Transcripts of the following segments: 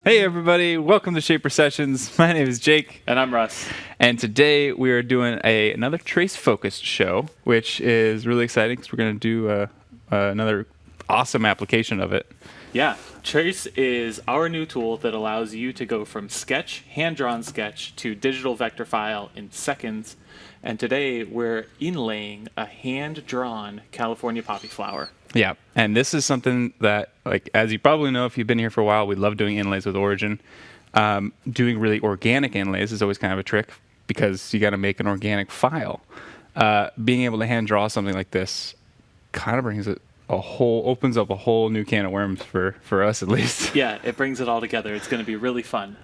Hey everybody, welcome to Shaper Sessions. My name is Jake. And I'm Russ. And today we are doing another trace-focused show, which is really exciting because we're going to do another awesome application of it. Yeah, Trace is our new tool that allows you to go from sketch, hand-drawn sketch, to digital vector file in seconds. And today we're inlaying a hand-drawn California poppy flower. Yeah, and this is something that, like, as you probably know if you've been here for a while, we love doing inlays with Origin. Doing really organic inlays is always kind of a trick because you got to make an organic file. Being able to hand draw something like this kind of brings it opens up a whole new can of worms for us at least. Yeah, it brings it all together. It's going to be really fun.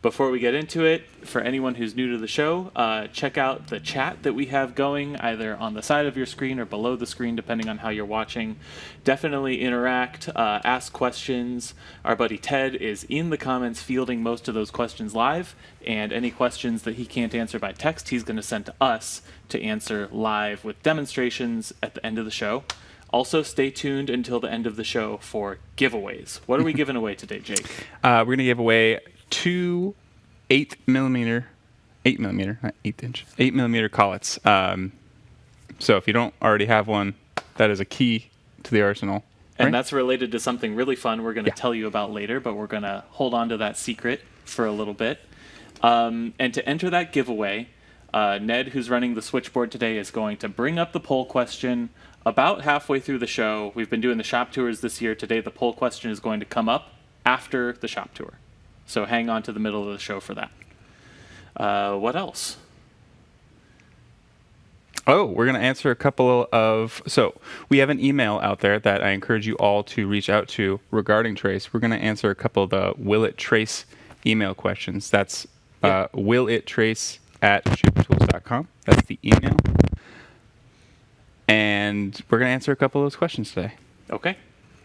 Before we get into it, for anyone who's new to the show, check out the chat that we have going either on the side of your screen or below the screen, depending on how you're watching. Definitely interact, ask questions. Our buddy Ted is in the comments fielding most of those questions live, and any questions that he can't answer by text, he's going to send to us to answer live with demonstrations at the end of the show. Also, stay tuned until the end of the show for giveaways. What are we giving away today, Jake? We're going to give away two 8mm, not 8-inch, 8mm collets. So if you don't already have one, that is a key to the arsenal. And that's related to something really fun we're going to tell you about later, but we're going to hold on to that secret for a little bit. And to enter that giveaway, Ned, who's running the switchboard today, is going to bring up the poll question about halfway through the show. We've been doing the shop tours this year. Today, the poll question is going to come up after the shop tour. So hang on to the middle of the show for that. What else? Oh, we're going to answer a couple of... So we have an email out there that I encourage you all to reach out to regarding Trace. We're going to answer a couple of the Will It Trace email questions. That's willittrace@shapertools.com. That's the email. And we're going to answer a couple of those questions today. Okay.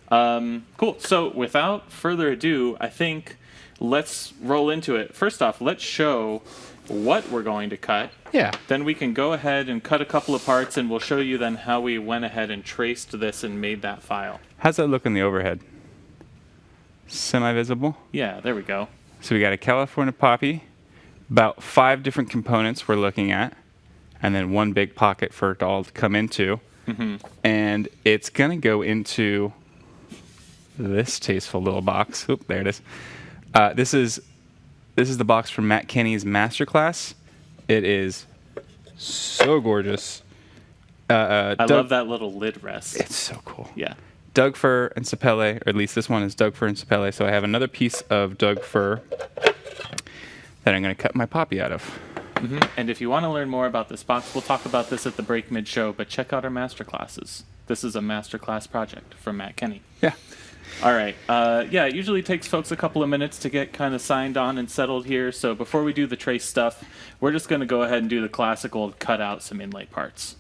Cool. So without further ado, I think let's roll into it. First off, let's show what we're going to cut. Yeah. Then we can go ahead and cut a couple of parts, and we'll show you then how we went ahead and traced this and made that file. How's that look in the overhead? Semi-visible? Yeah, there we go. So we got a California poppy, about 5 different components we're looking at, and then one big pocket for it all to come into. Mm-hmm. And it's going to go into this tasteful little box. Oop, there it is. This is the box from Matt Kenny's masterclass. It is so gorgeous. I love that little lid rest. It's so cool. Yeah. Doug fir and sapele, or at least this one is Doug fir and sapele. So I have another piece of Doug fir that I'm going to cut my poppy out of. Mm-hmm. And if you want to learn more about this box, we'll talk about this at the break mid-show, but check out our masterclasses. This is a masterclass project from Matt Kenny. Yeah. All right. It usually takes folks a couple of minutes to get kind of signed on and settled here. So before we do the trace stuff, we're just going to go ahead and do the classical cut out some inlay parts.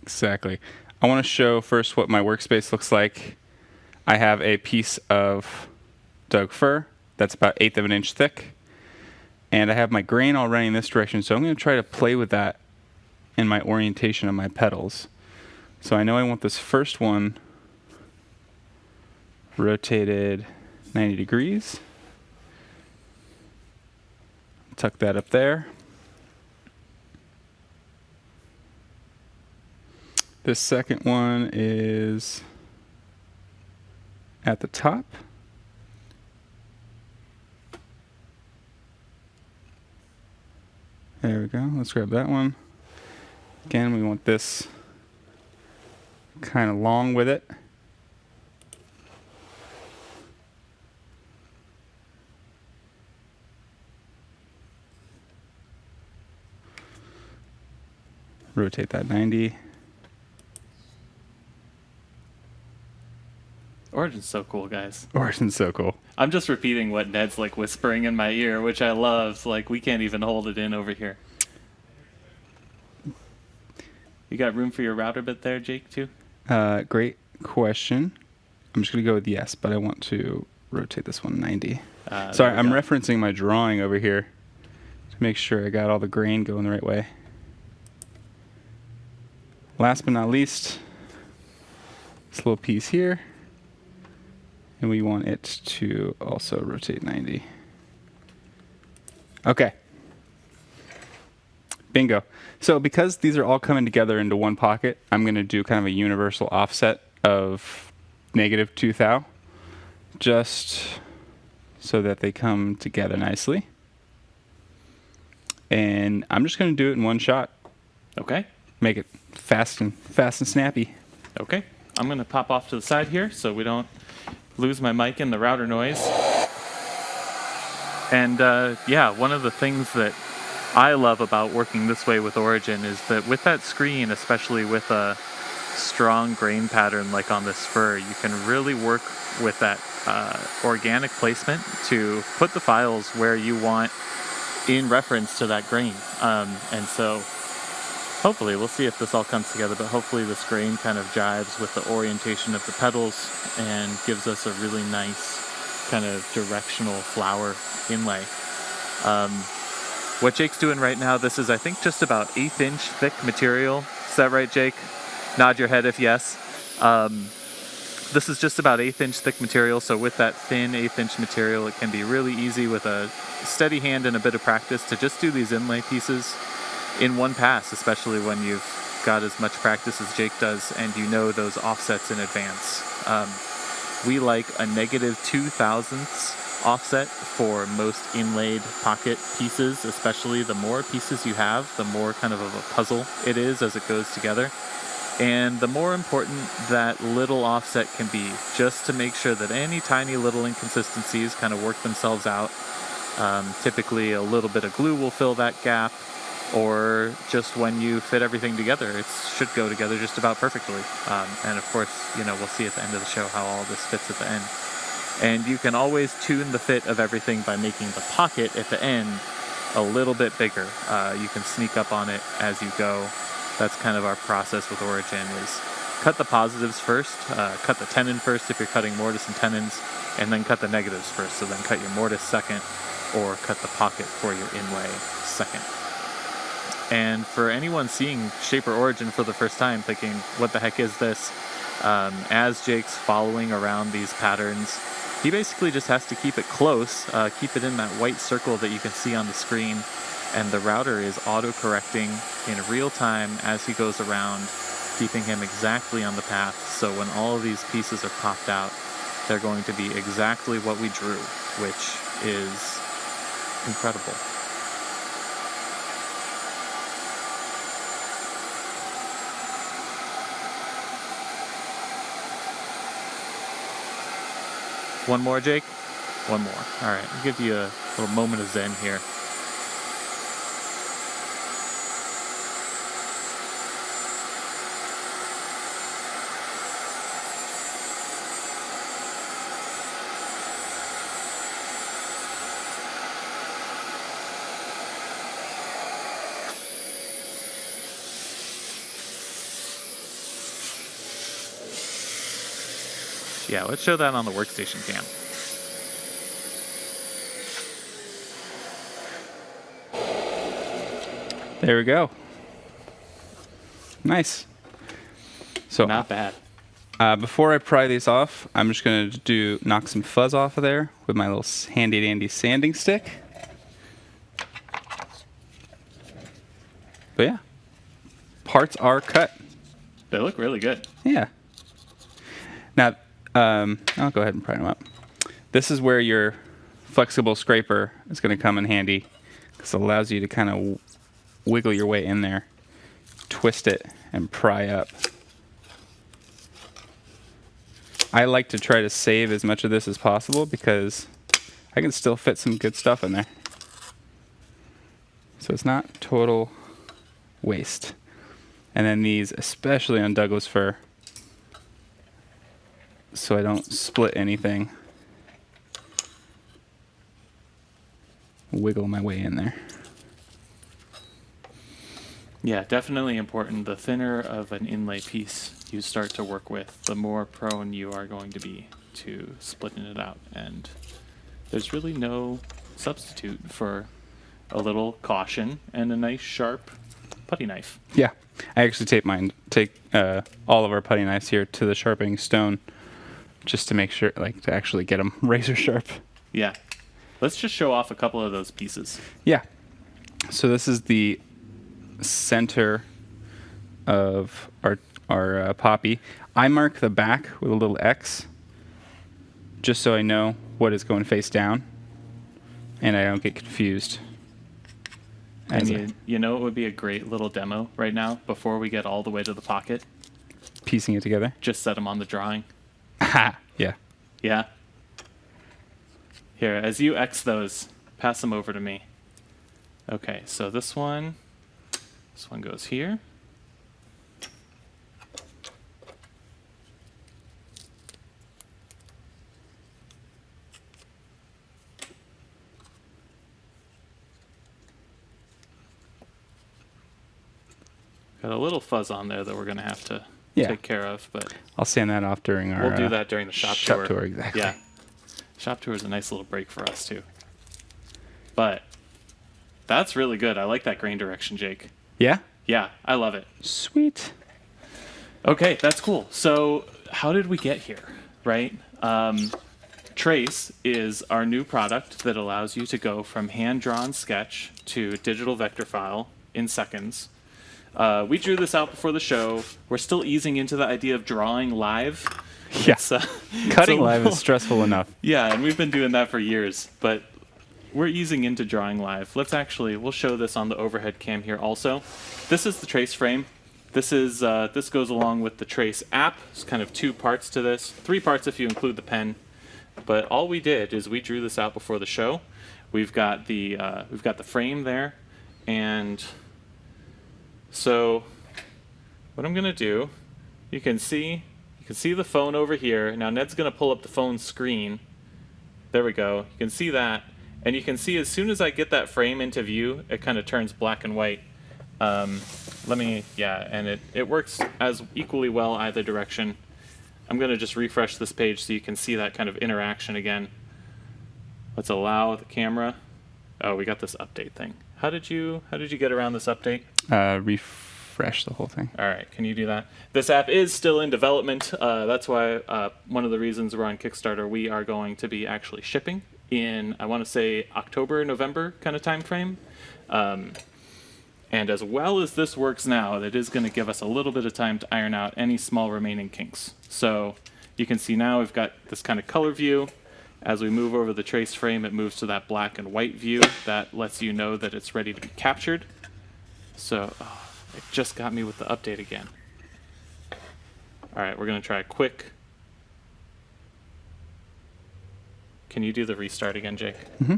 Exactly. I want to show first what my workspace looks like. I have a piece of Doug fir that's about 1/8 of an inch thick. And I have my grain all running in this direction, so I'm going to try to play with that in my orientation of my petals. So I know I want this first one rotated 90 degrees. Tuck that up there. This second one is at the top. There we go. Let's grab that one. Again, we want this kind of long with it. Rotate that 90. Origin's so cool, guys. Origin's so cool. I'm just repeating what Ned's like whispering in my ear, which I love. Like, we can't even hold it in over here. You got room for your router bit there, Jake, too? Great question. I'm just going to go with yes, but I want to rotate this one 90. Sorry, I'm referencing my drawing over here to make sure I got all the grain going the right way. Last but not least, this little piece here. And we want it to also rotate 90. Okay. Bingo. So because these are all coming together into one pocket, I'm going to do kind of a universal offset of -2 thou, just so that they come together nicely. And I'm just going to do it in one shot. Okay. Make it fast and snappy. Okay. I'm going to pop off to the side here so we don't lose my mic in the router noise. And yeah, one of the things that I love about working this way with Origin is that with that screen, especially with a strong grain pattern like on this fur, you can really work with that organic placement to put the files where you want in reference to that grain. And so hopefully, we'll see if this all comes together, but hopefully this grain kind of jives with the orientation of the petals and gives us a really nice kind of directional flower inlay. What Jake's doing right now, this is, I think, just about 1/8 inch thick material. Is that right, Jake? Nod your head if yes. This is just about 1/8 inch thick material, so with that thin 1/8 inch material, it can be really easy with a steady hand and a bit of practice to just do these inlay pieces in one pass, especially when you've got as much practice as Jake does and you know those offsets in advance. We like a -0.002 offset for most inlaid pocket pieces, especially the more pieces you have, the more kind of a puzzle it is as it goes together. And the more important that little offset can be, just to make sure that any tiny little inconsistencies kind of work themselves out. Typically a little bit of glue will fill that gap, or just when you fit everything together, it should go together just about perfectly. And of course, we'll see at the end of the show how all this fits at the end. And you can always tune the fit of everything by making the pocket at the end a little bit bigger. You can sneak up on it as you go. That's kind of our process with Origin, is cut the positives first, cut the tenon first if you're cutting mortise and tenons, and then cut the negatives first. So then cut your mortise second, or cut the pocket for your inlay second. And for anyone seeing Shaper Origin for the first time, thinking, what the heck is this? As Jake's following around these patterns, he basically just has to keep it close, keep it in that white circle that you can see on the screen, and the router is auto-correcting in real time as he goes around, keeping him exactly on the path. So when all of these pieces are popped out, they're going to be exactly what we drew, which is incredible. One more, Jake? One more. All right, I'll give you a little moment of zen here. Yeah, let's show that on the workstation cam. There we go. Nice. So Not bad. Before I pry these off, I'm just going to knock some fuzz off of there with my little handy dandy sanding stick. But yeah, parts are cut. They look really good. Yeah. Now, I'll go ahead and pry them up. This is where your flexible scraper is going to come in handy, because it allows you to kind of wiggle your way in there, twist it, and pry up. I like to try to save as much of this as possible because I can still fit some good stuff in there. So it's not total waste. And then these, especially on Douglas fir, so I don't split anything, wiggle my way in there. Yeah, definitely important. The thinner of an inlay piece you start to work with, the more prone you are going to be to splitting it out. And there's really no substitute for a little caution and a nice sharp putty knife. Yeah, I actually take all of our putty knives here to the sharpening stone just to make sure, like, to actually get them razor sharp. Yeah. Let's just show off a couple of those pieces. Yeah. So this is the center of our poppy. I mark the back with a little X, just so I know what is going face down, and I don't get confused. And you know it would be a great little demo right now before we get all the way to the pocket? Piecing it together. Just set them on the drawing. Ha! Yeah. Yeah. Here, as you X those, pass them over to me. Okay, so this one goes here. Got a little fuzz on there that we're going to have to take care of, but I'll sand that off during our. We'll do that during the shop tour. Exactly. Yeah, shop tour is a nice little break for us too. But that's really good. I like that grain direction, Jake. Yeah. Yeah, I love it. Sweet. Okay, that's cool. So how did we get here, right? Trace is our new product that allows you to go from hand-drawn sketch to digital vector file in seconds. We drew this out before the show. We're still easing into the idea of drawing live. Yeah. Cutting live is stressful enough. Yeah, and we've been doing that for years, but we're easing into drawing live. We'll show this on the overhead cam here also. This is the Trace frame. This goes along with the Trace app. There's kind of 2 parts to this. 3 parts if you include the pen. But all we did is we drew this out before the show. We've got the frame there, and so what I'm gonna do, you can see the phone over here. Now Ned's gonna pull up the phone screen. There we go. You can see that, and you can see as soon as I get that frame into view, it kind of turns black and white. And it works as equally well either direction. I'm gonna just refresh this page so you can see that kind of interaction again. Let's allow the camera. Oh, we got this update thing. How did you get around this update? Refresh the whole thing. All right, can you do that? This app is still in development. That's why one of the reasons we're on Kickstarter, we are going to be actually shipping in, I want to say, October, November kind of time frame. And as well as this works now, it is going to give us a little bit of time to iron out any small remaining kinks. So you can see now we've got this kind of color view. As we move over the Trace frame, it moves to that black and white view. That lets you know that it's ready to be captured. So it just got me with the update again. All right, we're going to try a quick. Can you do the restart again, Jake? Mm-hmm.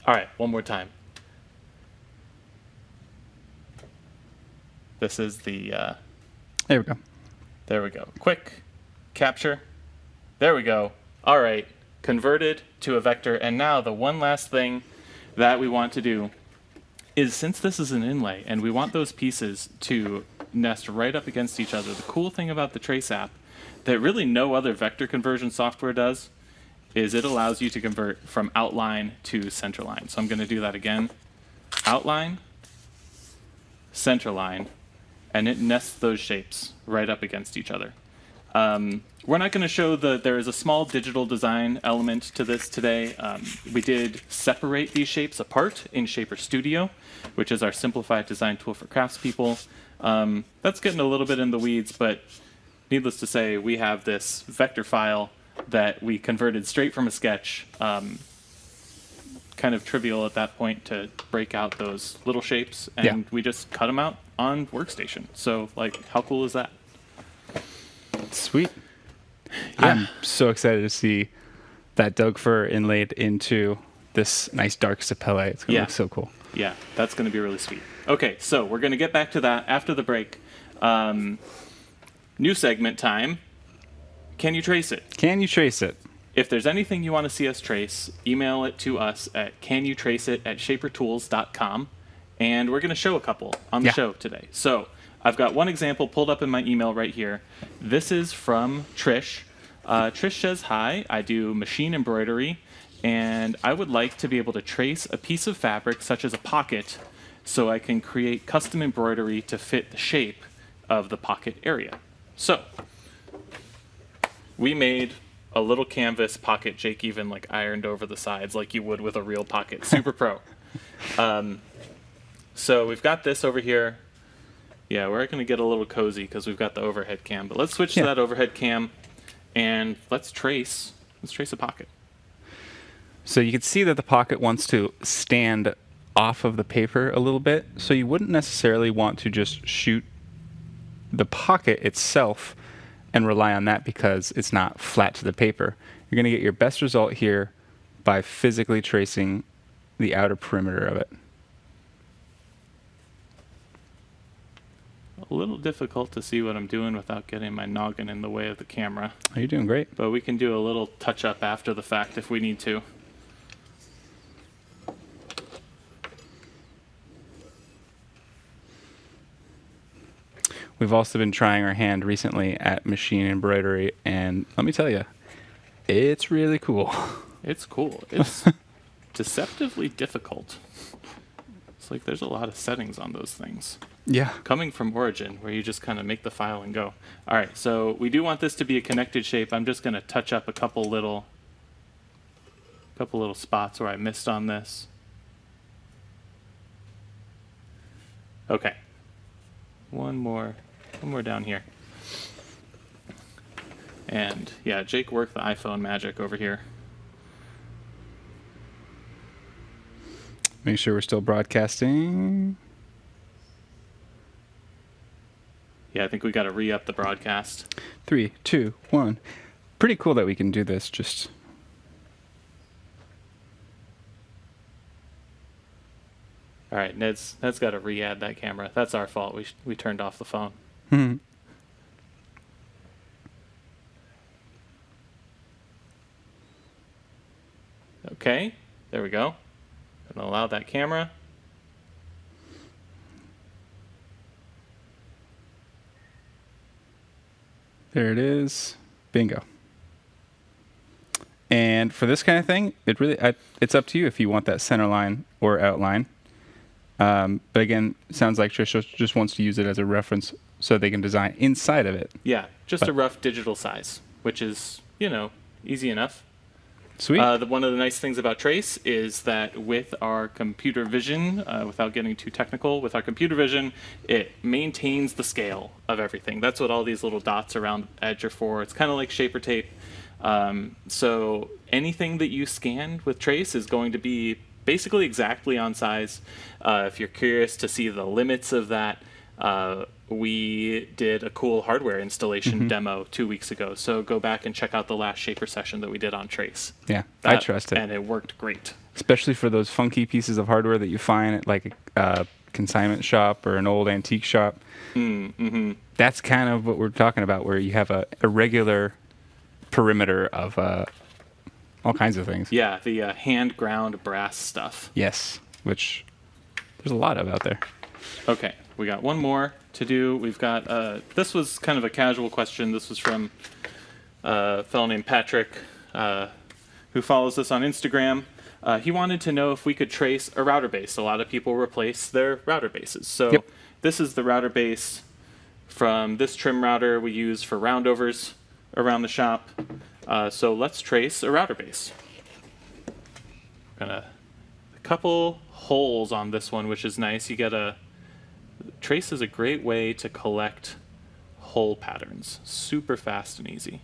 All right, one more time. This is the... There we go. There we go. Quick capture. There we go. All right, converted to a vector. And now the one last thing that we want to do is, since this is an inlay and we want those pieces to nest right up against each other, the cool thing about the Trace app that really no other vector conversion software does is it allows you to convert from outline to centerline. So I'm going to do that again. Outline, centerline, and it nests those shapes right up against each other. We're not going to show there is a small digital design element to this today. We did separate these shapes apart in Shaper Studio, which is our simplified design tool for craftspeople. That's getting a little bit in the weeds, but needless to say, we have this vector file that we converted straight from a sketch. Kind of trivial at that point to break out those little shapes, and we just cut them out on Workstation. So, like, how cool is that? Sweet. Yeah. I'm so excited to see that Doug fir inlaid into this nice dark sapele. It's going to look so cool. Yeah, that's going to be really sweet. Okay, so we're going to get back to that after the break. New segment time. Can you trace it? Can you trace it? If there's anything you want to see us trace, email it to us at canyoutraceit@shapertools.com, and we're going to show a couple on the show today. So I've got one example pulled up in my email right here. This is from Trish. Trish says, hi, I do machine embroidery, and I would like to be able to trace a piece of fabric, such as a pocket, so I can create custom embroidery to fit the shape of the pocket area. So we made a little canvas pocket. Jake even like ironed over the sides like you would with a real pocket. Super pro. So we've got this over here. Yeah, we're going to get a little cozy because we've got the overhead cam. But let's switch to that overhead cam, and let's trace a pocket. So you can see that the pocket wants to stand off of the paper a little bit. So you wouldn't necessarily want to just shoot the pocket itself and rely on that because it's not flat to the paper. You're going to get your best result here by physically tracing the outer perimeter of it. A little difficult to see what I'm doing without getting my noggin in the way of the camera. Oh, you're doing great. But we can do a little touch-up after the fact if we need to. We've also been trying our hand recently at machine embroidery, and let me tell you, it's really cool. It's cool. It's deceptively difficult. It's like there's a lot of settings on those things. Yeah. Coming from Origin, where you just kind of make the file and go. All right, so we do want this to be a connected shape. I'm just going to touch up a couple little spots where I missed on this. Okay. One more down here. And yeah, Jake worked the iPhone magic over here. Make sure we're still broadcasting. Yeah, I think we got to re-up the broadcast. 3, 2, 1. Pretty cool that we can do this. Just all right, Ned's got to re-add that camera. That's our fault. We turned off the phone. Okay, there we go. And allow that camera. There it is. Bingo. And for this kind of thing, it's up to you if you want that center line or outline. But again, it sounds like Trish just wants to use it as a reference so they can design inside of it. Yeah, just a rough digital size, which is, easy enough. Sweet. One of the nice things about Trace is that with our computer vision, without getting too technical, with our computer vision, it maintains the scale of everything. That's what all these little dots around the edge are for. It's kind of like shaper tape. So anything that you scan with Trace is going to be basically exactly on size. If you're curious to see the limits of that, we did a cool hardware installation demo 2 weeks ago. So go back and check out the last shaper session that we did on Trace. Yeah, I trust it. And it worked great. Especially for those funky pieces of hardware that you find at like a consignment shop or an old antique shop. That's kind of what we're talking about, where you have a regular perimeter of all kinds of things. Yeah, the hand ground brass stuff. Yes, which there's a lot of out there. Okay, we got one more to do. We've got, this was kind of a casual question. This was from a fellow named Patrick, who follows us on Instagram. He wanted to know if we could trace a router base. A lot of people replace their router bases. So This is the router base from this trim router we use for roundovers around the shop. So let's trace a router base. A couple holes on this one, which is nice. You get Trace is a great way to collect hole patterns. Super fast and easy.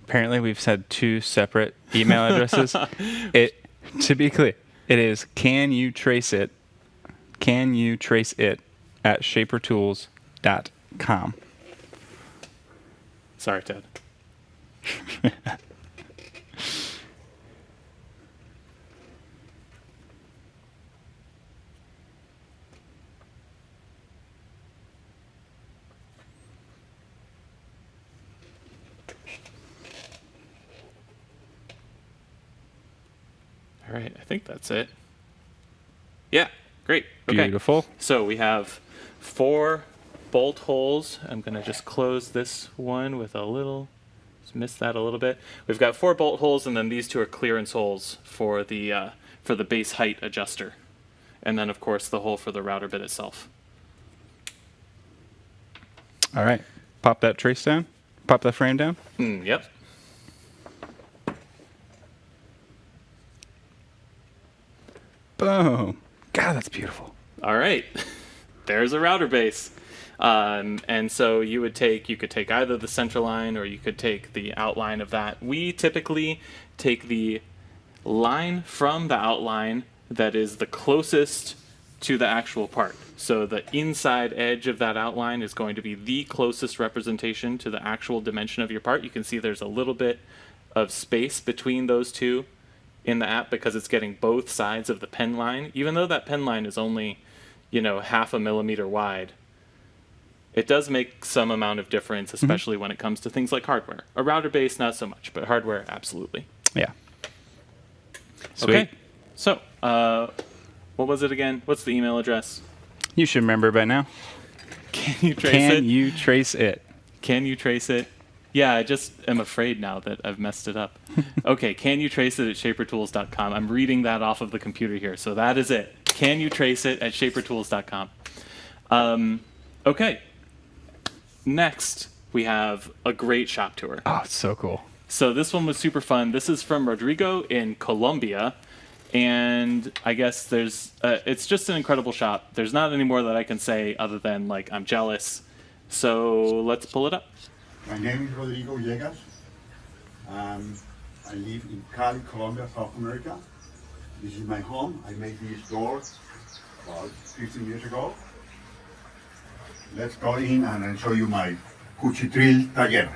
Apparently, we've said 2 separate email addresses. To be clear, it is can you trace it at shapertools.com. Sorry, Ted. All right, I think that's it. Yeah, great. Okay. Beautiful. So we have 4 bolt holes. I'm going to just close this one with a little, just miss that a little bit. We've got 4 bolt holes, and then these 2 are clearance holes for the base height adjuster. and then of course the hole for the router bit itself. All right. Pop that trace down. Pop that frame down. Yep. Boom. God, that's beautiful. All right. There's a router base. And so you could take either the center line or you could take the outline of that. We typically take the line from the outline that is the closest to the actual part. So the inside edge of that outline is going to be the closest representation to the actual dimension of your part. You can see there's a little bit of space between those two in the app because it's getting both sides of the pen line. Even though that pen line is only, 0.5 millimeter wide, it does make some amount of difference, especially when it comes to things like hardware. A router base, not so much, but hardware, absolutely. Yeah. Sweet. Okay. So, what was it again? What's the email address? You should remember by now. Can you trace it? Can you trace it? Can you trace it? Yeah, I just am afraid now that I've messed it up. Okay, can you trace it at shapertools.com? I'm reading that off of the computer here, so that is it. Can you trace it at shapertools.com? Okay. Next, we have a great shop tour. Oh, it's so cool. So this one was super fun. This is from Rodrigo in Colombia. And I guess it's just an incredible shop. There's not any more that I can say other than, I'm jealous. So let's pull it up. My name is Rodrigo Villegas. I live in Cali, Colombia, South America. This is my home. I made this door about 15 years ago. Let's go in and I'll show you my cuchitril taller.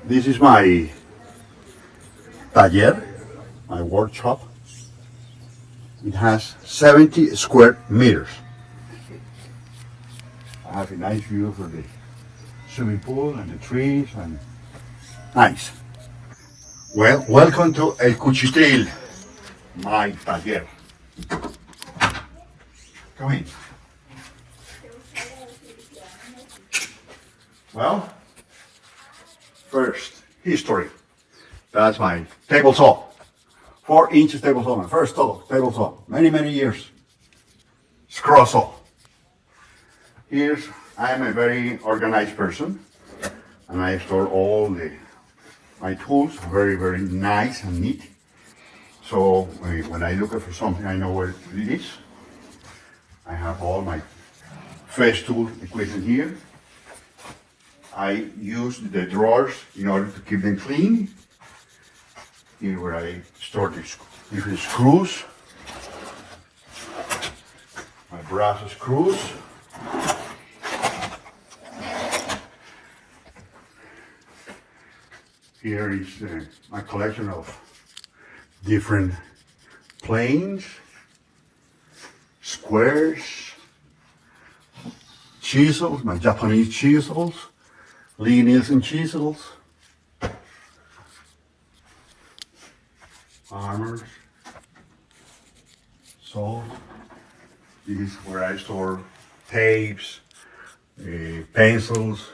This is my taller, my workshop. It has 70 square meters. I have a nice view for the swimming pool and the trees and nice. Well, welcome to El Cuchitril, my taller. Come in. Well, first, history. That's my table saw. 4 inches table saw, my first table saw. Many, many years. Scroll saw. I am a very organized person, and I store all my tools very, very nice and neat. So when I look for something, I know where it is. I have all my fresh tool equipment here. I use the drawers in order to keep them clean. Here where I store the different screws, my brass screws. Here is my collection of different planes, squares, chisels, my Japanese chisels, lineals and chisels, hammers. So this is where I store tapes, pencils,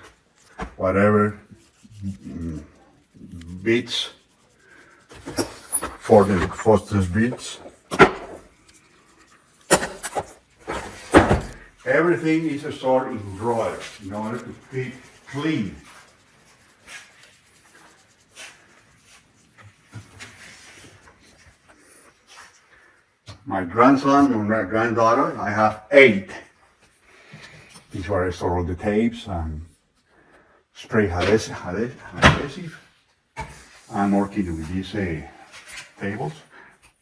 whatever, bits for the Foster's bits. Everything is stored in drawers in order to keep clean. My grandson and my granddaughter, I have 8. This is where I store all the tapes and spray adhesive. I'm working with these tables.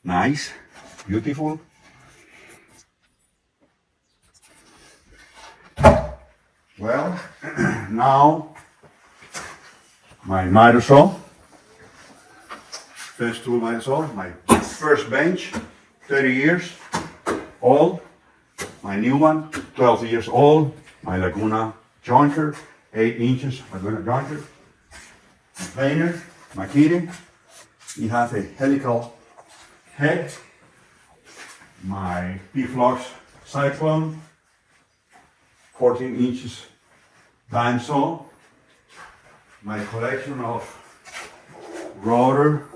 Nice, beautiful. Well, now my miter saw. First tool miter saw, my first bench, 30 years old. My new one, 12 years old. My Laguna jointer, 8 inches Laguna jointer. My planer, my keyring. It has a helical head. My P-Flux Cyclone, 14 inches band saw. My collection of router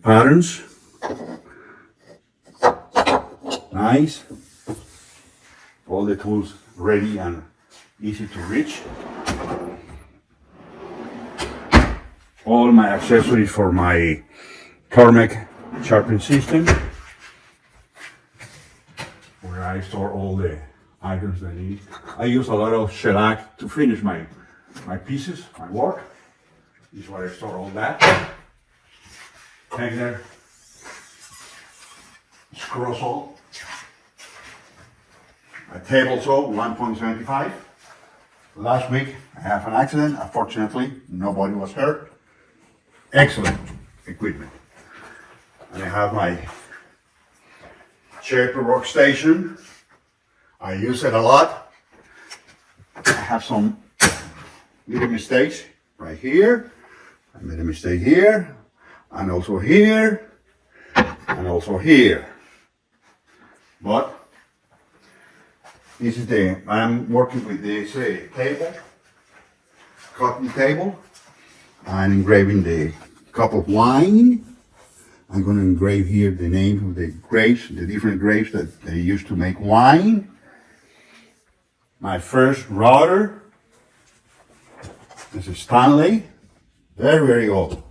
patterns. Nice. All the tools ready and easy to reach. All my accessories for my Tormek sharpening system, where I store all the items that I need. I use a lot of shellac to finish my pieces, my work. This is where I store all that. Hanger, screw saw, a table saw, 1.75. Last week I have an accident. Unfortunately, nobody was hurt. Excellent equipment. And I have my shaper workstation. I use it a lot. I have some little mistakes right here. I made a mistake here, and also here, and also here. But this is I'm working with this table, cotton table. I'm engraving the cup of wine. I'm going to engrave here the name of the grapes, the different grapes that they used to make wine. My first router. This is Stanley, very old.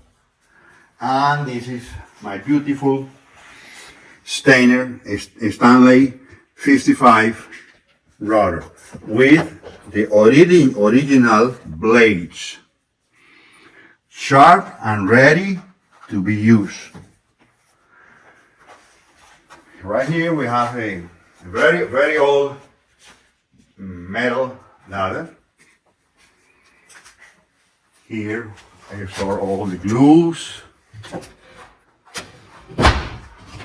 And this is my beautiful Stainer Stanley 55 router with the original blades, sharp and ready to be used. Right here we have a very old metal ladder. Here I store all the glues,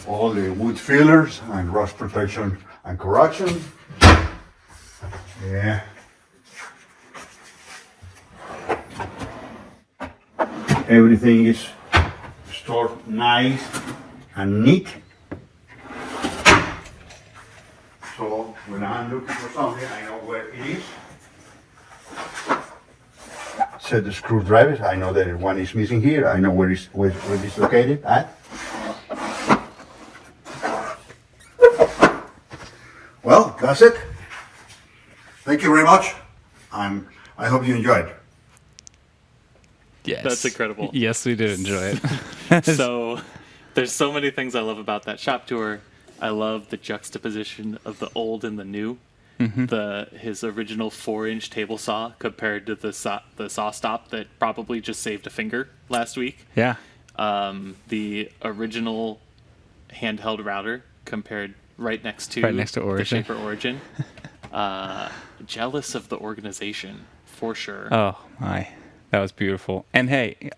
all the wood fillers and rust protection and correction. Yeah. Everything is stored nice and neat. So when I'm looking for something, I know where it is. Set the screwdrivers. I know that one is missing here. I know where it's located at. Well, that's it. Thank you very much. I hope you enjoyed. Yes. That's incredible. Yes, we did enjoy it. So there's so many things I love about that shop tour. I love the juxtaposition of the old and the new. His original 4-inch table saw compared to the saw stop that probably just saved a finger last week. Yeah. The original handheld router compared right next to Origin. the Shaper Origin. Jealous of the organization for sure. Oh my, that was beautiful. And hey,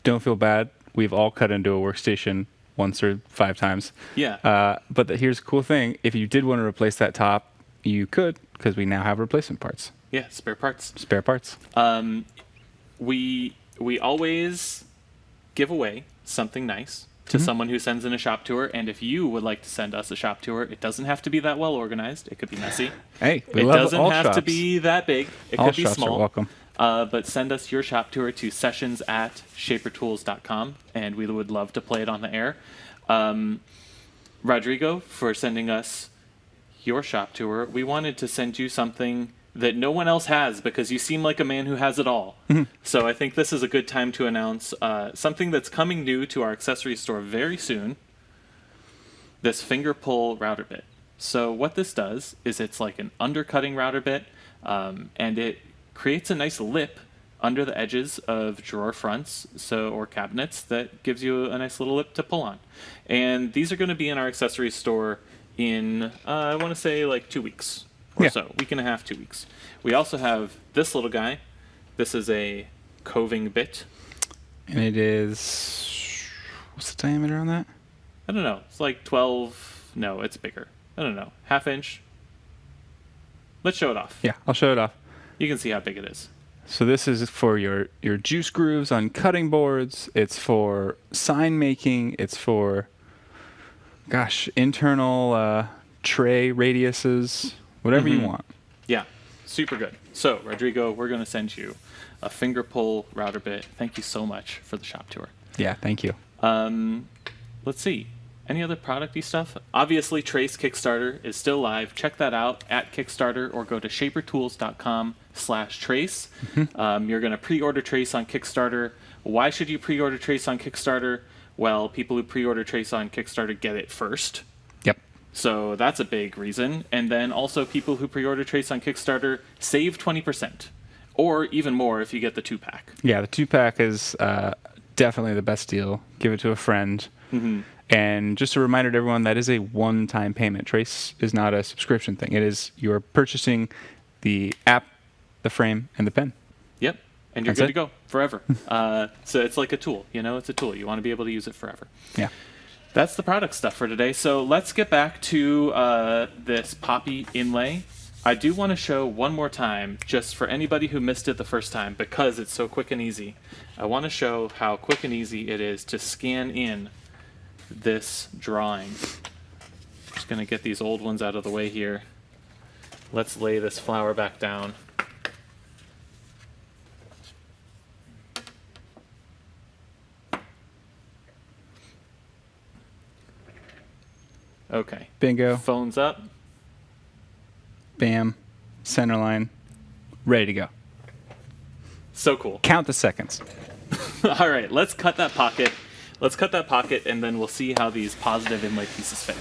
don't feel bad. We've all cut into a workstation once or 5 times. Yeah. But here's the cool thing: if you did want to replace that top, you could, because we now have replacement parts. Yeah, spare parts. Spare parts. We always give away something nice to someone who sends in a shop tour, and if you would like to send us a shop tour, it doesn't have to be that well organized. It could be messy. Hey, we it love doesn't all have shops. to be that big. It All could be shops small. are welcome. But send us your shop tour to sessions@shapertools.com, and we would love to play it on the air. Rodrigo, for sending us your shop tour, we wanted to send you something that no one else has because you seem like a man who has it all. So I think this is a good time to announce something that's coming new to our accessory store very soon. This finger pull router bit. So what this does is it's like an undercutting router bit, and it creates a nice lip under the edges of drawer fronts or cabinets that gives you a nice little lip to pull on. And these are going to be in our accessory store in, I want to say, like 2 weeks or so. Week and a half, 2 weeks. We also have this little guy. This is a coving bit. And it is... What's the diameter on that? I don't know. It's like 12... No, it's bigger. I don't know. 1/2 inch. Let's show it off. Yeah, I'll show it off. You can see how big it is. So this is for your juice grooves on cutting boards. It's for sign making. It's for, internal tray radiuses, whatever you want. Yeah. super good. So, Rodrigo, we're going to send you a finger pull router bit. Thank you so much for the shop tour. Yeah, thank you. Let's see. Any other producty stuff? Obviously, Trace Kickstarter is still live. Check that out at Kickstarter or go to shapertools.com/Trace. You're going to pre-order Trace on Kickstarter. Why should you pre-order Trace on Kickstarter? Well, people who pre-order Trace on Kickstarter get it first. Yep. So that's a big reason. And then also people who pre-order Trace on Kickstarter save 20%. Or even more if you get the 2-pack. Yeah, the 2-pack is definitely the best deal. Give it to a friend. And just a reminder to everyone, that is a one-time payment. Trace is not a subscription thing. It is you're purchasing the app, the frame, and the pen. Yep. And you're That's good to it. go forever. So it's like a tool. It's a tool. You want to be able to use it forever. Yeah. That's the product stuff for today. So let's get back to this poppy inlay. I do want to show one more time, just for anybody who missed it the first time, because it's so quick and easy. I want to show how quick and easy it is to scan in this drawing. Just going to get these old ones out of the way here. Let's lay this flower back down. Okay. Bingo. Phones up. Bam. Center line. Ready to go. So cool. Count the seconds. All right, let's cut that pocket. Let's cut that pocket, and then we'll see how these positive inlay pieces fit.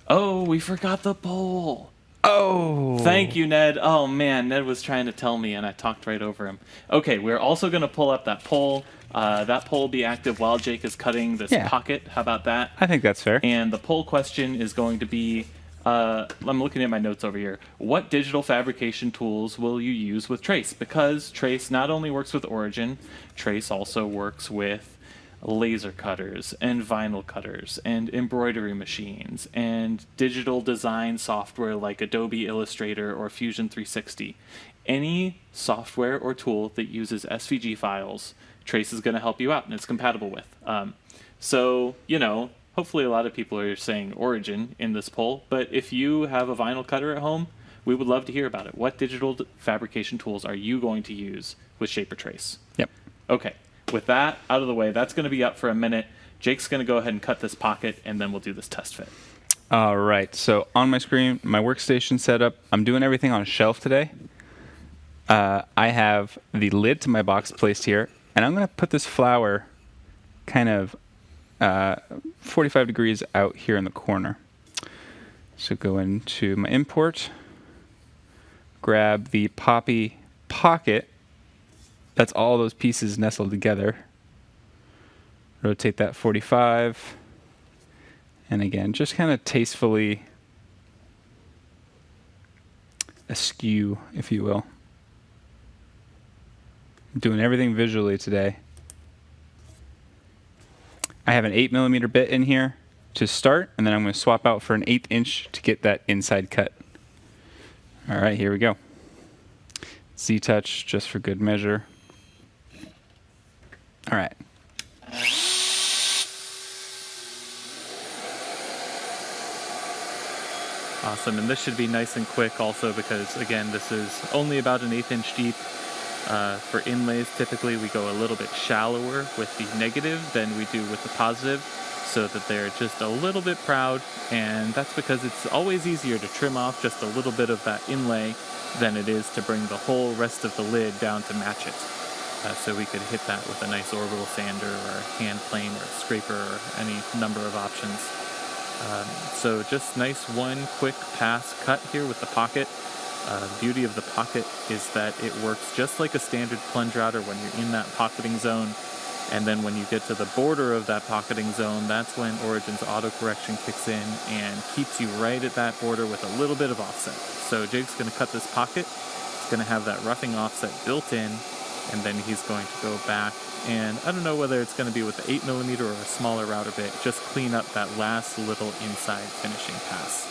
Oh, we forgot the pole. Oh. Thank you, Ned. Oh, man, Ned was trying to tell me, and I talked right over him. Okay, we're also going to pull up that pole. That pole will be active while Jake is cutting this pocket. How about that? I think that's fair. And the poll question is going to be, I'm looking at my notes over here. What digital fabrication tools will you use with Trace? Because Trace not only works with Origin, Trace also works with laser cutters and vinyl cutters and embroidery machines and digital design software like Adobe Illustrator or Fusion 360. Any software or tool that uses SVG files, Trace is going to help you out and it's compatible with. So, hopefully a lot of people are saying Origin in this poll, but if you have a vinyl cutter at home, we would love to hear about it. What digital fabrication tools are you going to use with Shaper Trace? Yep. Okay, with that out of the way, that's going to be up for a minute. Jake's going to go ahead and cut this pocket, and then we'll do this test fit. All right, so on my screen, my workstation set up. I'm doing everything on a shelf today. I have the lid to my box placed here, and I'm going to put this flower kind of 45 degrees out here in the corner. So go into my import, grab the poppy pocket. That's all those pieces nestled together. Rotate that 45. And again, just kind of tastefully askew, if you will. I'm doing everything visually today. I have an 8mm bit in here to start, and then I'm going to swap out for an 1/8 inch to get that inside cut. All right, here we go. Z-touch just for good measure. All right. Awesome, and this should be nice and quick also because, again, this is only about an 1/8 inch deep. For inlays, typically we go a little bit shallower with the negative than we do with the positive so that they're just a little bit proud, and that's because it's always easier to trim off just a little bit of that inlay than it is to bring the whole rest of the lid down to match it. So we could hit that with a nice orbital sander or a hand plane or a scraper or any number of options. So just nice one quick pass cut here with the pocket. The beauty of the pocket is that it works just like a standard plunge router when you're in that pocketing zone. And then when you get to the border of that pocketing zone, that's when Origin's auto correction kicks in and keeps you right at that border with a little bit of offset. So Jake's going to cut this pocket. It's going to have that roughing offset built in, and then he's going to go back. And I don't know whether it's going to be with the 8mm or a smaller router bit, just clean up that last little inside finishing pass.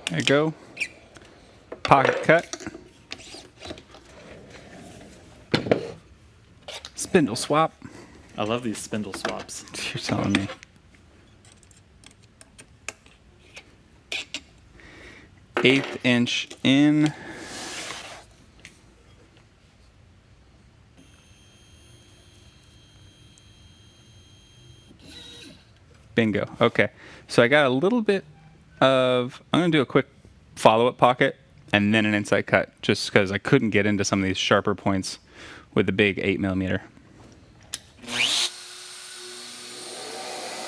There you go. Pocket cut. Spindle swap. I love these spindle swaps. You're telling me. Eighth inch in. Bingo. Okay. So I got a little bit of, I'm going to do a quick follow-up pocket and then an inside cut just because I couldn't get into some of these sharper points with the big 8mm.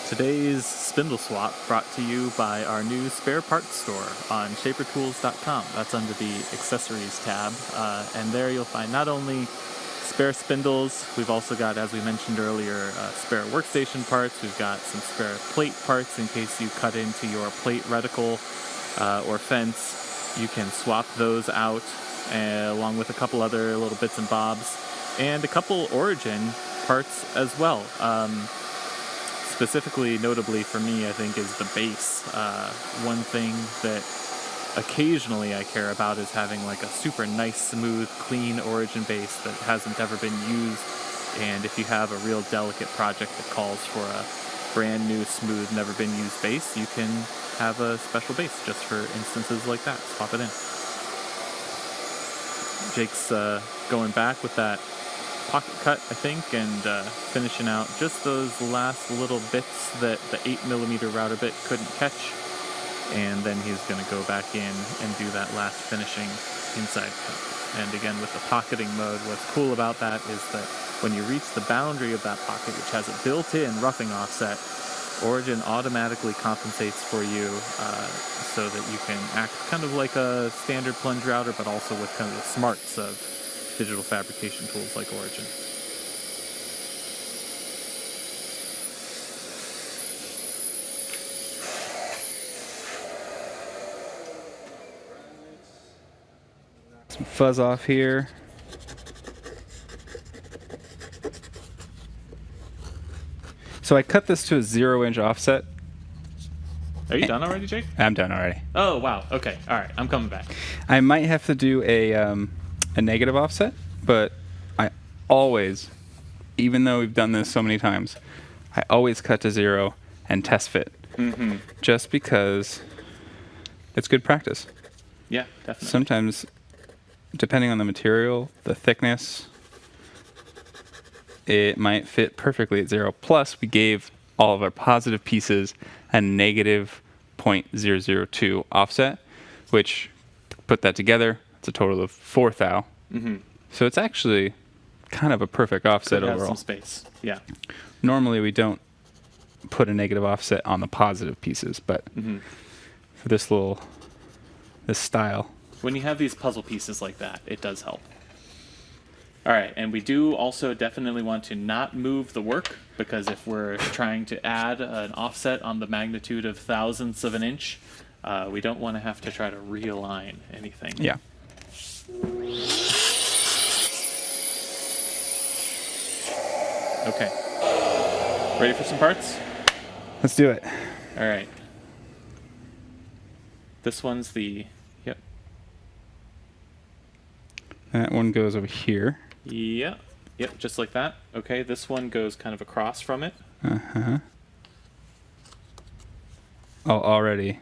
Today's spindle swap brought to you by our new spare parts store on shapertools.com. That's under the accessories tab. And there you'll find not only spare spindles, we've also got, as we mentioned earlier, spare workstation parts. We've got some spare plate parts in case you cut into your plate reticle or fence. You can swap those out along with a couple other little bits and bobs. And a couple Origin parts as well. Specifically, notably for me, I think, is the base. One thing that occasionally I care about is having like a super nice, smooth, clean Origin base that hasn't ever been used. And if you have a real delicate project that calls for a brand new, smooth, never been used base, you can have a special base just for instances like that. Swap it in. Jake's going back with that pocket cut, I think, and finishing out just those last little bits that the 8mm router bit couldn't catch. And then he's going to go back in and do that last finishing inside cut. And again, with the pocketing mode, what's cool about that is that when you reach the boundary of that pocket, which has a built-in roughing offset, Origin automatically compensates for you so that you can act kind of like a standard plunge router, but also with kind of the smarts of digital fabrication tools like Origin. Some fuzz off here. So I cut this to a 0-inch offset. Are you done already, Jake? I'm done already. Oh, wow. Okay. All right. I'm coming back. I might have to do a negative offset, but I always, even though we've done this so many times, I always cut to 0 and test fit. Mm-hmm. Just because it's good practice. Yeah, definitely. Sometimes, depending on the material, the thickness, it might fit perfectly at 0. Plus, we gave all of our positive pieces a negative 0.002 offset, which, put that together, it's a total of 4 thou. Mm-hmm. So it's actually kind of a perfect offset Could have overall. some space. Yeah. Normally, we don't put a negative offset on the positive pieces, but for this style. When you have these puzzle pieces like that, it does help. All right, and we do also definitely want to not move the work, because if we're trying to add an offset on the magnitude of thousandths of an inch, we don't want to have to try to realign anything. Yeah. Okay. Ready for some parts? Let's do it. All right. This one's the... Yep. That one goes over here. Yep. Yep, just like that. Okay, this one goes kind of across from it. Uh-huh. Oh, already.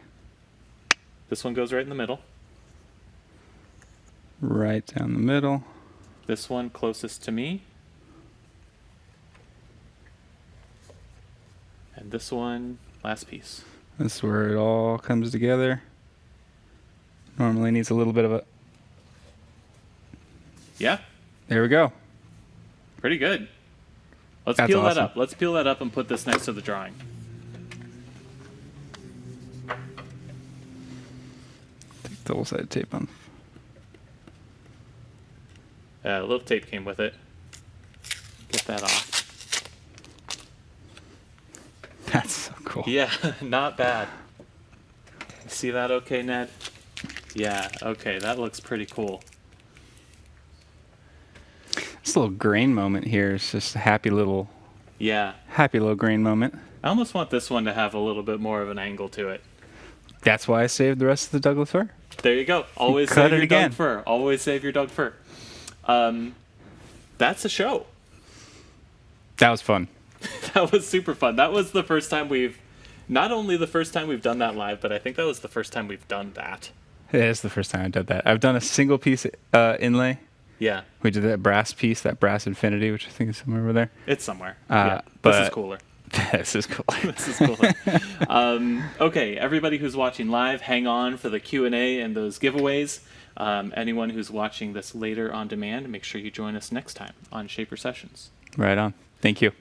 This one goes right in the middle. Right down the middle. This one closest to me. And this one, last piece. This is where it all comes together. Normally needs a little bit of a... Yeah, There we go. pretty good. Let's That's peel that awesome. up. Let's peel that up and put this next to the drawing. Take double-sided tape on. A little tape came with it. Get that off. That's so cool. Yeah, not bad. See that okay, Ned? Yeah, okay, that looks pretty cool. This little grain moment here is just a happy little Yeah. grain moment. I almost want this one to have a little bit more of an angle to it. That's why I saved the rest of the Douglas fir. There you go. Always Cut save it your again. Doug fir. Always save your Doug fir. That's a show. That was fun. That was super fun. That was the first time not only the first time we've done that live, but I think that was the first time we've done that. It is the first time I've done that. I've done a single piece inlay. Yeah. We did that brass piece, that brass infinity, which I think is somewhere over there. It's somewhere. But this is cooler. This is cool. This is cooler. Okay, everybody who's watching live, hang on for the Q&A and those giveaways. Anyone who's watching this later on demand, make sure you join us next time on Shaper Sessions. Right on. Thank you.